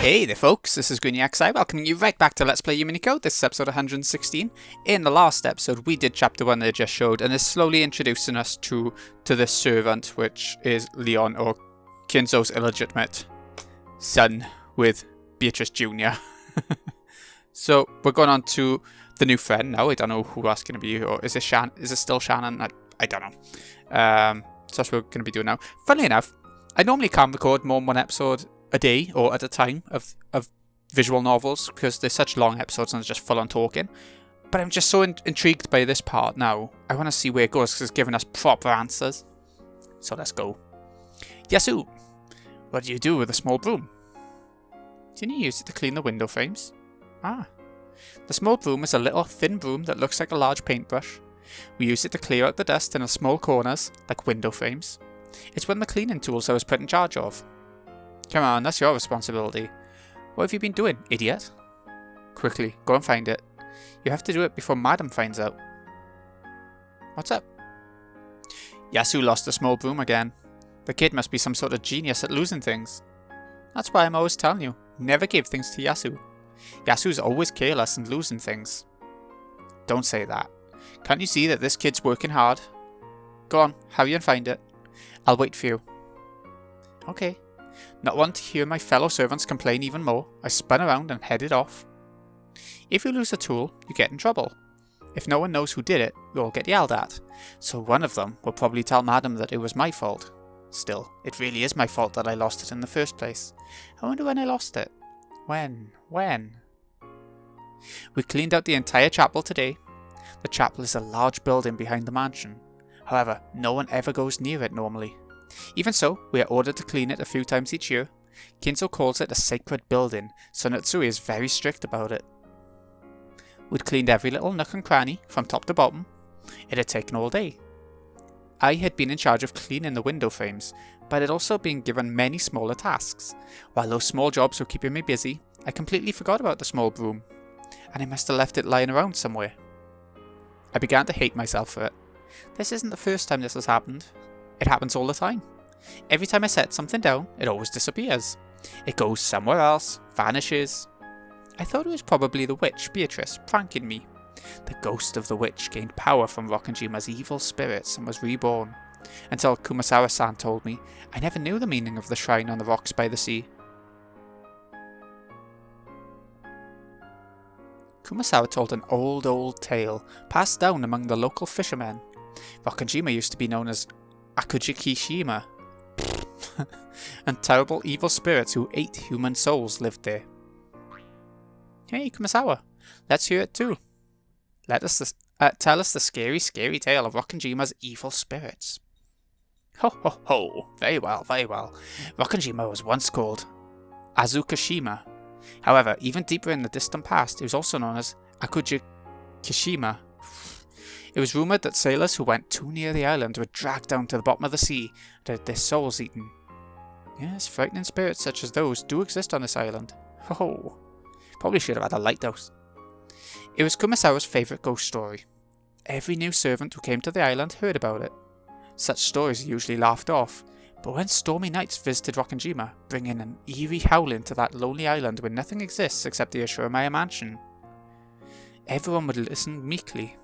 Hey there folks, this is GreenyXI welcoming you right back to Let's Play Umineko. This is episode 116. In the last episode we did chapter 1 that I just showed, and it's slowly introducing us to this servant, which is Leon, or Kinzo's illegitimate son with Beatrice Jr. So we're going on to the new friend now. I don't know who that's going to be, or is it still Shannon? I don't know. So that's what we're going to be doing now. Funnily enough, I normally can't record more than one episode a day or at a time of visual novels because they're such long episodes and it's just full on talking. But I'm just so intrigued by this part now. I want to see where it goes because it's giving us proper answers. So let's go. Yasu, what do you do with a small broom? Didn't you use it to clean the window frames? Ah. The small broom is a little thin broom that looks like a large paintbrush. We use it to clear out the dust in the small corners, like window frames. It's one of the cleaning tools I was put in charge of. Come on, that's your responsibility. What have you been doing, idiot? Quickly, go and find it. You have to do it before Madam finds out. What's up? Yasu lost the small broom again. The kid must be some sort of genius at losing things. That's why I'm always telling you, never give things to Yasu. Yasu's always careless and losing things. Don't say that. Can't you see that this kid's working hard? Go on, hurry and find it. I'll wait for you. Okay. Not wanting to hear my fellow servants complain even more, I spun around and headed off. If you lose a tool, you get in trouble. If no one knows who did it, you'll get yelled at. So one of them will probably tell Madam that it was my fault. Still, it really is my fault that I lost it in the first place. I wonder when I lost it. When? We cleaned out the entire chapel today. The chapel is a large building behind the mansion. However, no one ever goes near it normally. Even so, we are ordered to clean it a few times each year. Kinzo calls it a sacred building, so Natsui is very strict about it. We'd cleaned every little nook and cranny, from top to bottom. It had taken all day. I had been in charge of cleaning the window frames, but had also been given many smaller tasks. While those small jobs were keeping me busy, I completely forgot about the small broom, and I must have left it lying around somewhere. I began to hate myself for it. This isn't the first time this has happened. It happens all the time. Every time I set something down, it always disappears. It goes somewhere else, vanishes. I thought it was probably the witch, Beatrice, pranking me. The ghost of the witch gained power from Rokkenjima's evil spirits and was reborn. Until Kumasawa-san told me, I never knew the meaning of the shrine on the rocks by the sea. Kumasawa told an old tale, passed down among the local fishermen. Rokkenjima used to be known as Akujikishima, and terrible evil spirits who ate human souls lived there. Hey Kumasawa, let's hear it too. Tell us the scary tale of Rokkenjima's evil spirits. Ho ho ho, very well. Rokkenjima was once called Azukashima. However, even deeper in the distant past, it was also known as Akujikishima. It was rumoured that sailors who went too near the island were dragged down to the bottom of the sea and had their souls eaten. Yes, frightening spirits such as those do exist on this island. Oh, probably should have had a lighthouse. It was Kumasawa's favourite ghost story. Every new servant who came to the island heard about it. Such stories are usually laughed off, but when stormy nights visited Rokkenjima, bringing an eerie howling to that lonely island where nothing exists except the Ashuramaya mansion, everyone would listen meekly.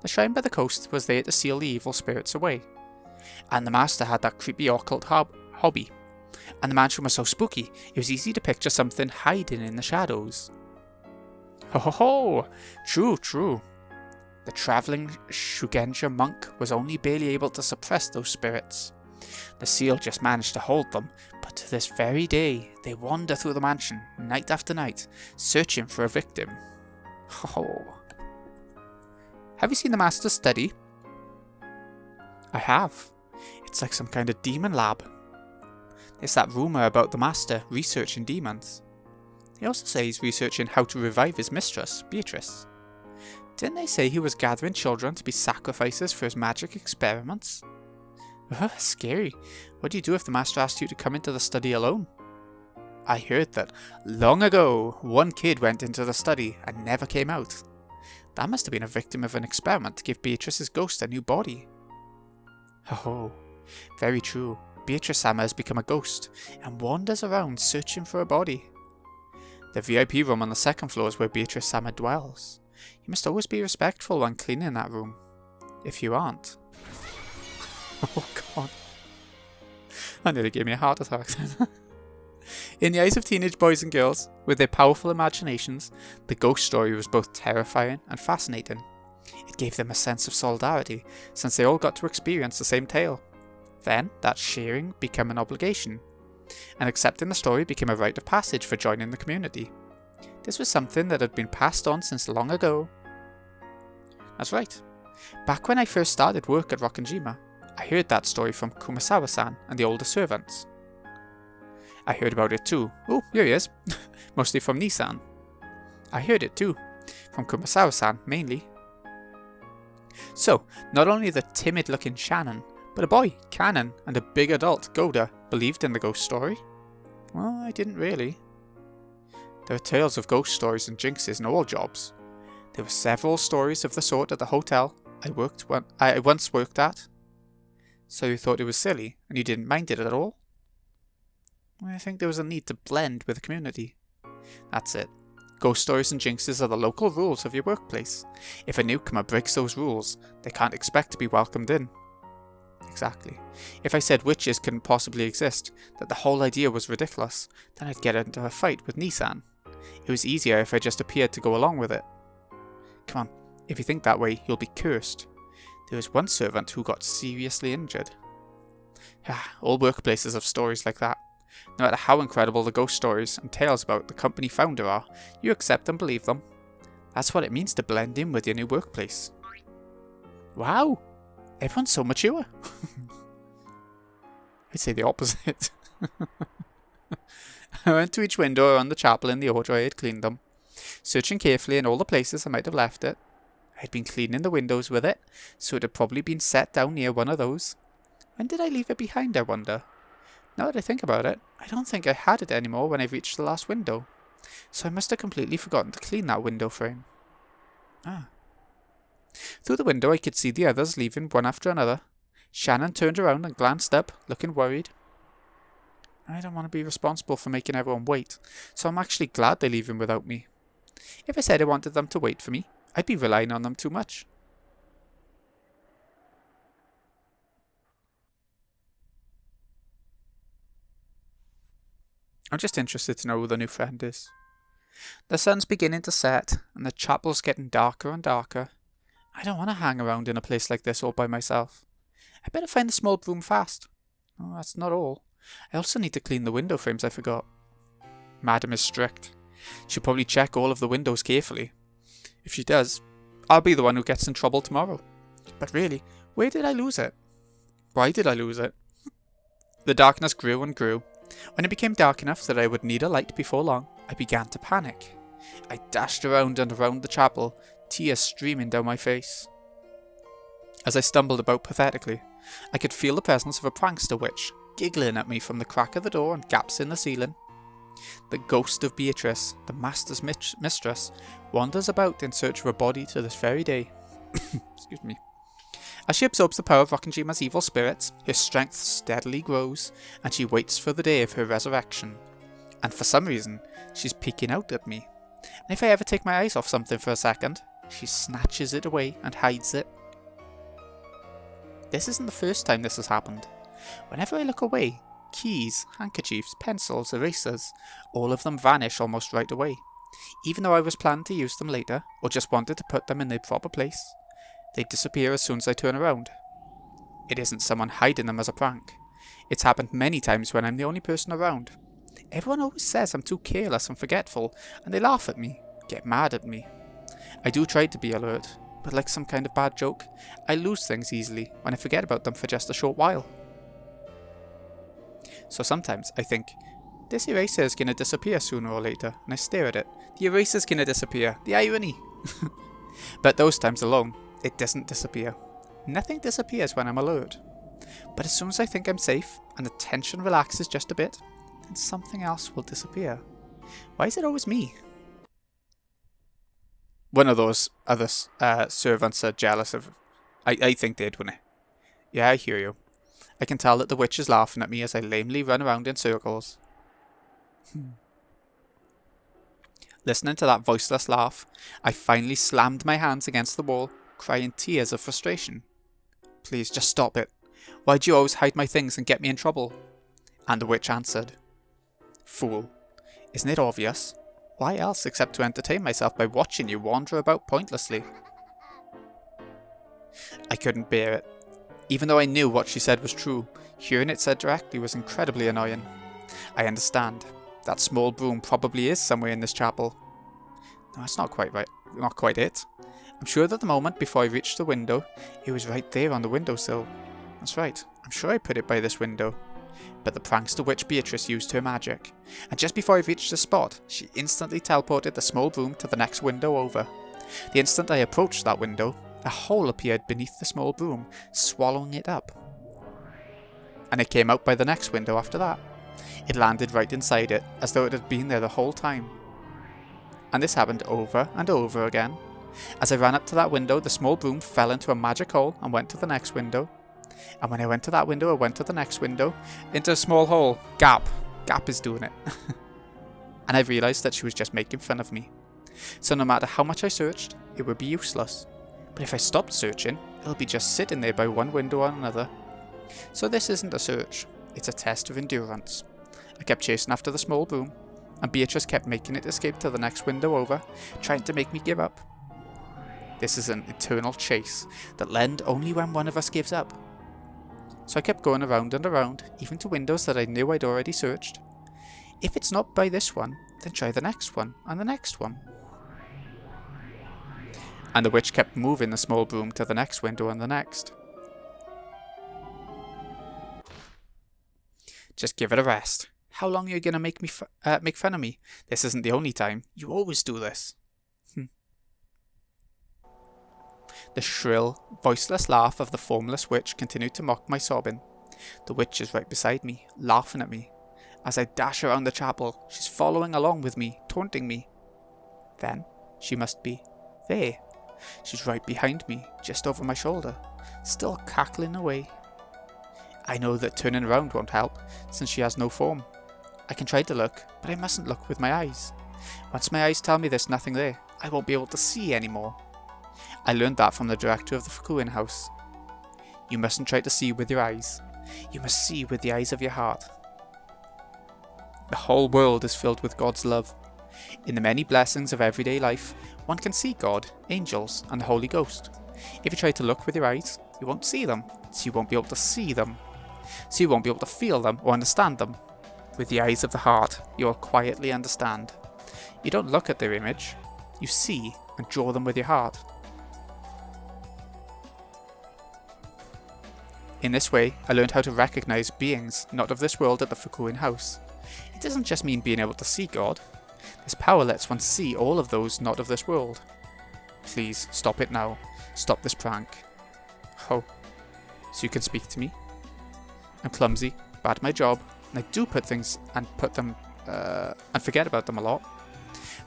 The shrine by the coast was there to seal the evil spirits away. And the master had that creepy occult hobby. And the mansion was so spooky, it was easy to picture something hiding in the shadows. Ho ho ho! True. The travelling Shugenja monk was only barely able to suppress those spirits. The seal just managed to hold them, but to this very day, they wander through the mansion, night after night, searching for a victim. Ho. Have you seen the master's study? I have. It's like some kind of demon lab. There's that rumour about the master researching demons. They also say he's researching how to revive his mistress, Beatrice. Didn't they say he was gathering children to be sacrifices for his magic experiments? Scary. What do you do if the master asks you to come into the study alone? I heard that long ago, one kid went into the study and never came out. That must have been a victim of an experiment to give Beatrice's ghost a new body. Oh, very true. Beatrice-sama has become a ghost and wanders around searching for a body. The VIP room on the second floor is where Beatrice-sama dwells. You must always be respectful when cleaning that room. If you aren't... Oh god. That nearly gave me a heart attack. In the eyes of teenage boys and girls, with their powerful imaginations, the ghost story was both terrifying and fascinating. It gave them a sense of solidarity, since they all got to experience the same tale. Then, that sharing became an obligation, and accepting the story became a rite of passage for joining the community. This was something that had been passed on since long ago. That's right. Back when I first started work at Rokkenjima, I heard that story from Kumasawa-san and the older servants. I heard about it too. Oh, here he is. Mostly from Nissan. I heard it too. From Kumasawa-san, mainly. So, not only the timid-looking Shannon, but a boy, Kanon, and a big adult, Goda, believed in the ghost story? Well, I didn't really. There are tales of ghost stories and jinxes in all jobs. There were several stories of the sort at the hotel I once worked at. So you thought it was silly, and you didn't mind it at all? I think there was a need to blend with the community. That's it. Ghost stories and jinxes are the local rules of your workplace. If a newcomer breaks those rules, they can't expect to be welcomed in. Exactly. If I said witches couldn't possibly exist, that the whole idea was ridiculous, then I'd get into a fight with Nissan. It was easier if I just appeared to go along with it. Come on, if you think that way, you'll be cursed. There was one servant who got seriously injured. All workplaces have stories like that. No matter how incredible the ghost stories and tales about the company founder are, you accept and believe them. That's what it means to blend in with your new workplace. Wow! Everyone's so mature. I'd say the opposite. I went to each window around the chapel in the order I had cleaned them, searching carefully in all the places I might have left it. I had been cleaning the windows with it, so it had probably been set down near one of those. When did I leave it behind, I wonder? Now that I think about it, I don't think I had it anymore when I reached the last window, so I must have completely forgotten to clean that window frame. Through the window I could see the others leaving one after another. Shannon turned around and glanced up, looking worried. I don't want to be responsible for making everyone wait, so I'm actually glad they're leaving without me. If I said I wanted them to wait for me, I'd be relying on them too much. I'm just interested to know who the new friend is. The sun's beginning to set, and the chapel's getting darker and darker. I don't want to hang around in a place like this all by myself. I better find the small broom fast. Oh, that's not all. I also need to clean the window frames I forgot. Madam is strict. She'll probably check all of the windows carefully. If she does, I'll be the one who gets in trouble tomorrow. But really, where did I lose it? Why did I lose it? The darkness grew and grew. When it became dark enough that I would need a light before long, I began to panic. I dashed around and around the chapel, tears streaming down my face. As I stumbled about pathetically, I could feel the presence of a prankster witch, giggling at me from the crack of the door and gaps in the ceiling. The ghost of Beatrice, the master's mistress, wanders about in search of a body to this very day. Excuse me. As she absorbs the power of Rokkenjima's evil spirits, her strength steadily grows, and she waits for the day of her resurrection. And for some reason, she's peeking out at me. And if I ever take my eyes off something for a second, she snatches it away and hides it. This isn't the first time this has happened. Whenever I look away, keys, handkerchiefs, pencils, erasers, all of them vanish almost right away. Even though I was planning to use them later, or just wanted to put them in their proper place, they disappear as soon as I turn around. It isn't someone hiding them as a prank. It's happened many times when I'm the only person around. Everyone always says I'm too careless and forgetful, and they laugh at me, get mad at me. I do try to be alert, but like some kind of bad joke, I lose things easily when I forget about them for just a short while. So sometimes I think, this eraser is going to disappear sooner or later, and I stare at it. The eraser's going to disappear, the irony! But those times alone, it doesn't disappear. Nothing disappears when I'm alert. But as soon as I think I'm safe, and the tension relaxes just a bit, then something else will disappear. Why is it always me? One of those other servants are jealous of... I think they'd, wouldn't it? Yeah, I hear you. I can tell that the witch is laughing at me as I lamely run around in circles. Listening to that voiceless laugh, I finally slammed my hands against the wall, crying tears of frustration. Please, just stop it. Why do you always hide my things and get me in trouble? And the witch answered, Fool, isn't it obvious? Why else except to entertain myself by watching you wander about pointlessly? I couldn't bear it. Even though I knew what she said was true, hearing it said directly was incredibly annoying. I understand. That small broom probably is somewhere in this chapel. No, that's not quite right. Not quite it. I'm sure that the moment before I reached the window, it was right there on the windowsill. That's right. I'm sure I put it by this window. But the prankster witch Beatrice used her magic, and just before I reached the spot, she instantly teleported the small broom to the next window over. The instant I approached that window, a hole appeared beneath the small broom, swallowing it up. And it came out by the next window after that. It landed right inside it, as though it had been there the whole time. And this happened over and over again. As I ran up to that window, the small broom fell into a magic hole and went to the next window. And when I went to that window, I went to the next window, into a small hole. Gap is doing it. And I realised that she was just making fun of me. So no matter how much I searched, it would be useless. But if I stopped searching, it'll be just sitting there by one window or another. So this isn't a search, it's a test of endurance. I kept chasing after the small broom, and Beatrice kept making it escape to the next window over, trying to make me give up. This is an eternal chase that'll end only when one of us gives up. So I kept going around and around, even to windows that I knew I'd already searched. If it's not by this one, then try the next one, and the next one. And the witch kept moving the small broom to the next window and the next. Just give it a rest. How long are you going to make fun of me? This isn't the only time. You always do this. The shrill, voiceless laugh of the formless witch continued to mock my sobbing. The witch is right beside me, laughing at me. As I dash around the chapel, she's following along with me, taunting me. Then, she must be there. She's right behind me, just over my shoulder, still cackling away. I know that turning around won't help, since she has no form. I can try to look, but I mustn't look with my eyes. Once my eyes tell me there's nothing there, I won't be able to see anymore. I learned that from the director of the Fukuin house. You mustn't try to see with your eyes. You must see with the eyes of your heart. The whole world is filled with God's love. In the many blessings of everyday life, one can see God, angels, and the Holy Ghost. If you try to look with your eyes, you won't see them, so you won't be able to see them. So you won't be able to feel them or understand them. With the eyes of the heart, you will quietly understand. You don't look at their image, you see and draw them with your heart. In this way, I learned how to recognize beings not of this world at the Fukuin house. It doesn't just mean being able to see God. This power lets one see all of those not of this world. Please, stop it now. Stop this prank. Oh, so you can speak to me? I'm clumsy, bad at my job, and I do put things and and forget about them a lot.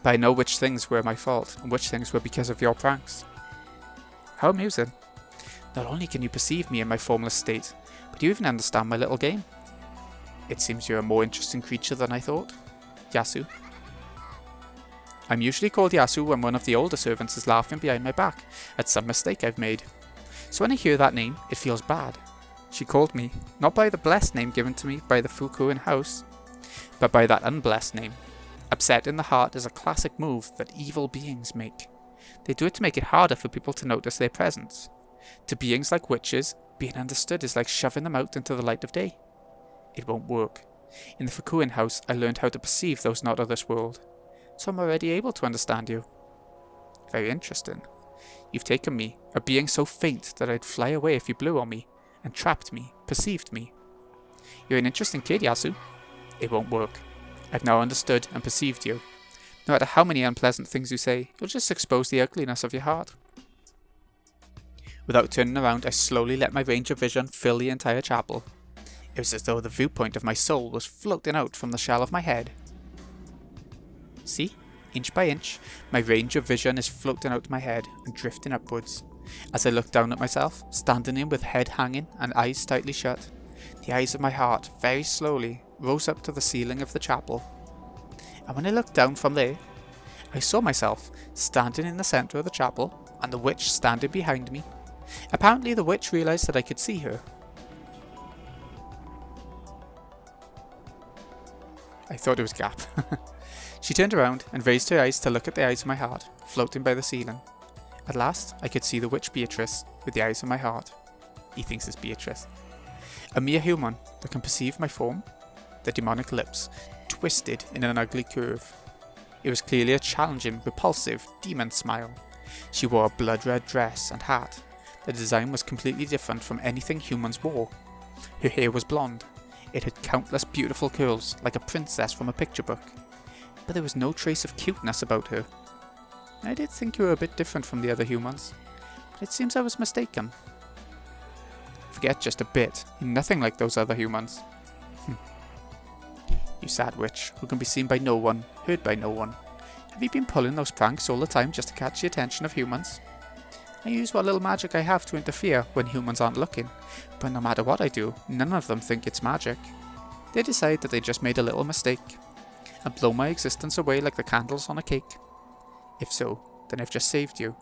But I know which things were my fault and which things were because of your pranks. How amusing. Not only can you perceive me in my formless state, but you even understand my little game. It seems you're a more interesting creature than I thought. Yasu. I'm usually called Yasu when one of the older servants is laughing behind my back at some mistake I've made. So when I hear that name, it feels bad. She called me, not by the blessed name given to me by the Fukuin house, but by that unblessed name. Upset in the heart is a classic move that evil beings make. They do it to make it harder for people to notice their presence. To beings like witches, being understood is like shoving them out into the light of day. It won't work. In the Fukuin house, I learned how to perceive those not of this world, so I'm already able to understand you. Very interesting. You've taken me, a being so faint that I'd fly away if you blew on me, and trapped me, perceived me. You're an interesting kid, Yasu. It won't work. I've now understood and perceived you. No matter how many unpleasant things you say, you'll just expose the ugliness of your heart. Without turning around, I slowly let my range of vision fill the entire chapel. It was as though the viewpoint of my soul was floating out from the shell of my head. See? Inch by inch, my range of vision is floating out my head and drifting upwards. As I look down at myself, standing in with head hanging and eyes tightly shut, The eyes of my heart, very slowly, rose up to the ceiling of the chapel. And when I looked down from there, I saw myself standing in the centre of the chapel, and the witch standing behind me. Apparently the witch realised that I could see her. I thought it was Gap. She turned around and raised her eyes to look at the eyes of my heart, floating by the ceiling. At last, I could see the witch Beatrice with the eyes of my heart. He thinks it's Beatrice. A mere human that can perceive my form, the demonic lips, twisted in an ugly curve. It was clearly a challenging, repulsive, demon smile. She wore a blood-red dress and hat. The design was completely different from anything humans wore. Her hair was blonde. It had countless beautiful curls, like a princess from a picture book. But there was no trace of cuteness about her. I did think you were a bit different from the other humans, but it seems I was mistaken. Forget just a bit, you're nothing like those other humans. You sad witch, who can be seen by no one, heard by no one. Have you been pulling those pranks all the time just to catch the attention of humans? I use what little magic I have to interfere when humans aren't looking, but no matter what I do, none of them think it's magic. They decide that they just made a little mistake, and blow my existence away like the candles on a cake. If so, then I've just saved you,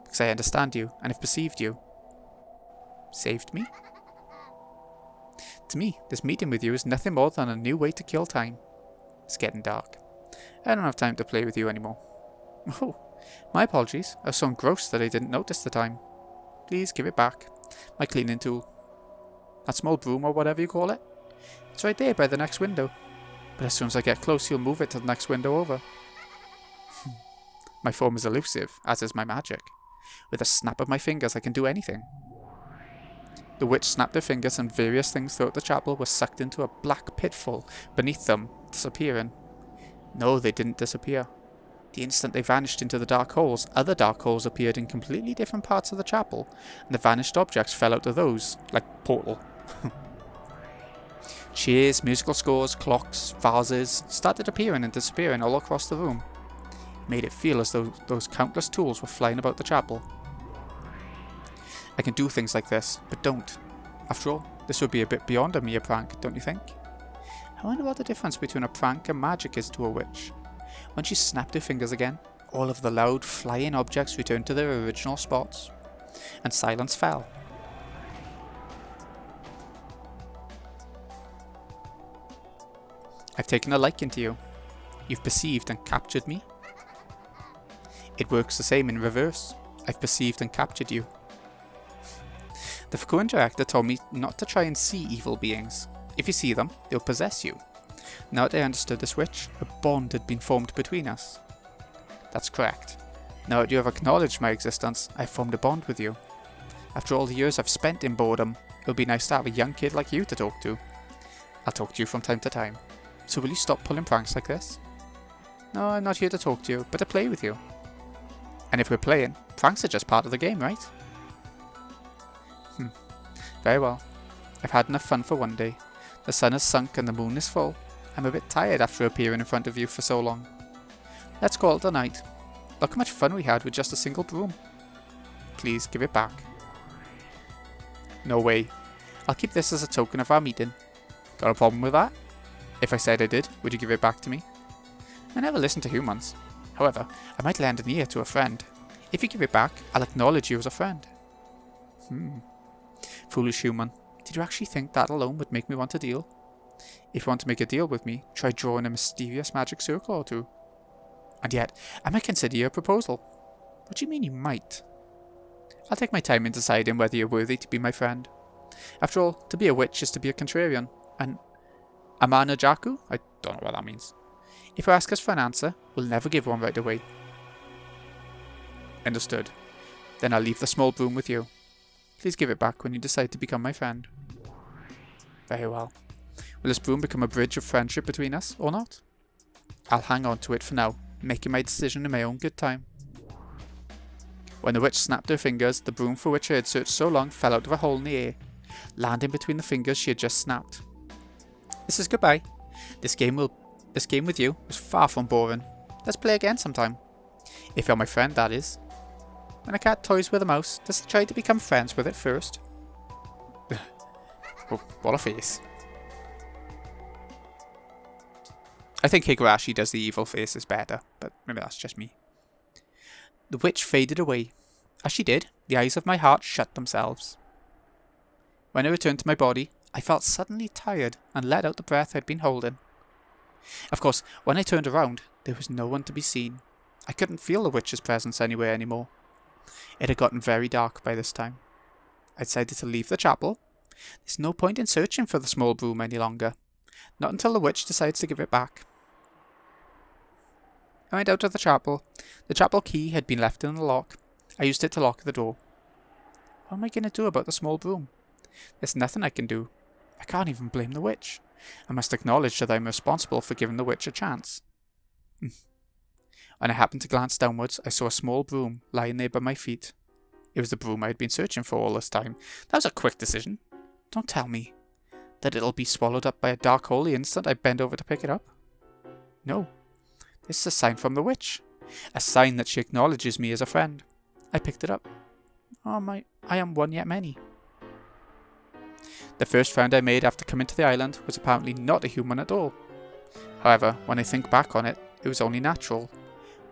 because I understand you and have perceived you. Saved me? To me, this meeting with you is nothing more than a new way to kill time. It's getting dark. I don't have time to play with you anymore. Oh, my apologies. I was so engrossed that I didn't notice the time. Please give it back. My cleaning tool. That small broom or whatever you call it. It's right there by the next window. But as soon as I get close, you'll move it to the next window over. My form is elusive, as is my magic. With a snap of my fingers, I can do anything. The witch snapped her fingers and various things throughout the chapel were sucked into a black pitfall beneath them, disappearing. No, they didn't disappear. The instant they vanished into the dark holes, other dark holes appeared in completely different parts of the chapel, and the vanished objects fell out of those, like Portal. Chairs, musical scores, clocks, vases started appearing and disappearing all across the room. It made it feel as though those countless tools were flying about the chapel. I can do things like this, but don't. After all, this would be a bit beyond a mere prank, don't you think? I wonder what the difference between a prank and magic is to a witch. When she snapped her fingers again, all of the loud, flying objects returned to their original spots, and silence fell. I've taken a liking to you. You've perceived and captured me. It works the same in reverse. I've perceived and captured you. The Fukuin director told me not to try and see evil beings. If you see them, they'll possess you. Now that I understood this witch, a bond had been formed between us. That's correct. Now that you have acknowledged my existence, I've formed a bond with you. After all the years I've spent in boredom, it'll be nice to have a young kid like you to talk to. I'll talk to you from time to time. So will you stop pulling pranks like this? No, I'm not here to talk to you, but to play with you. And if we're playing, pranks are just part of the game, right? Very well. I've had enough fun for one day. The sun has sunk and the moon is full. I'm a bit tired after appearing in front of you for so long. Let's call it a night. Look how much fun we had with just a single broom. Please give it back. No way. I'll keep this as a token of our meeting. Got a problem with that? If I said I did, would you give it back to me? I never listen to humans. However, I might lend an ear to a friend. If you give it back, I'll acknowledge you as a friend. Foolish human. Did you actually think that alone would make me want a deal? If you want to make a deal with me, try drawing a mysterious magic circle or two. And yet, I might consider your proposal. What do you mean you might? I'll take my time in deciding whether you're worthy to be my friend. After all, to be a witch is to be a contrarian. And Amana Jaku? I don't know what that means. If you ask us for an answer, we'll never give one right away. Understood. Then I'll leave the small broom with you. Please give it back when you decide to become my friend. Very well. Will this broom become a bridge of friendship between us, or not? I'll hang on to it for now, making my decision in my own good time. When the witch snapped her fingers, the broom for which I had searched so long fell out of a hole in the air, landing between the fingers she had just snapped. This is goodbye. This game with you was far from boring. Let's play again sometime. If you're my friend, that is. When a cat toys with a mouse, does it try to become friends with it first? Oh, what a face. I think Higurashi does the evil faces better, but maybe that's just me. The witch faded away. As she did, the eyes of my heart shut themselves. When I returned to my body, I felt suddenly tired and let out the breath I'd been holding. Of course, when I turned around, there was no one to be seen. I couldn't feel the witch's presence anywhere anymore. It had gotten very dark by this time. I decided to leave the chapel. There's no point in searching for the small broom any longer. Not until the witch decides to give it back. I went out of the chapel. The chapel key had been left in the lock. I used it to lock the door. What am I going to do about the small broom? There's nothing I can do. I can't even blame the witch. I must acknowledge that I'm responsible for giving the witch a chance. When I happened to glance downwards, I saw a small broom lying there by my feet. It was the broom I had been searching for all this time. That was a quick decision. Don't tell me that it'll be swallowed up by a dark hole the instant I bend over to pick it up. No. This is a sign from the witch. A sign that she acknowledges me as a friend. I picked it up. Oh, I am one yet many. The first friend I made after coming to the island was apparently not a human at all. However, when I think back on it, it was only natural.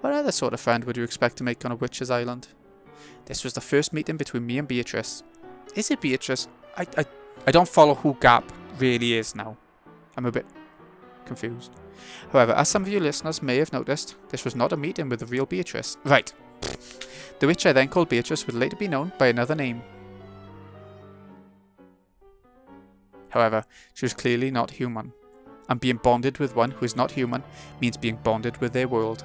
What other sort of friend would you expect to make on a witch's island? This was the first meeting between me and Beatrice. Is it Beatrice? I don't follow who Gap really is now. I'm a bit confused. However, as some of you listeners may have noticed, this was not a meeting with the real Beatrice. Right. The witch I then called Beatrice would later be known by another name. However, she was clearly not human. And being bonded with one who is not human means being bonded with their world.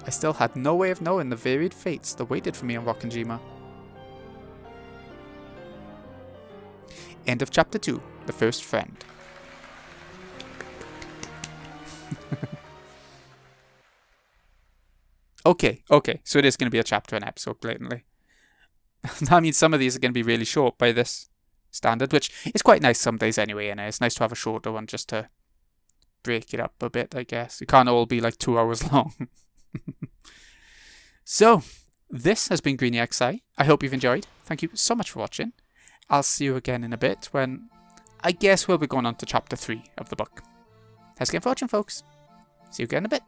I still had no way of knowing the varied fates that waited for me on Rokkenjima. End of Chapter 2, The First Friend. Okay, so it is going to be a chapter and episode, blatantly. That means some of these are going to be really short by this standard, which is quite nice some days anyway, and it's nice to have a shorter one just to break it up a bit, I guess. It can't all be like 2 hours long. So, this has been Greeny XI. I hope you've enjoyed. Thank you so much for watching. I'll see you again in a bit when I guess we'll be going on to chapter 3 of the book. Thanks again for watching, folks. See you again in a bit.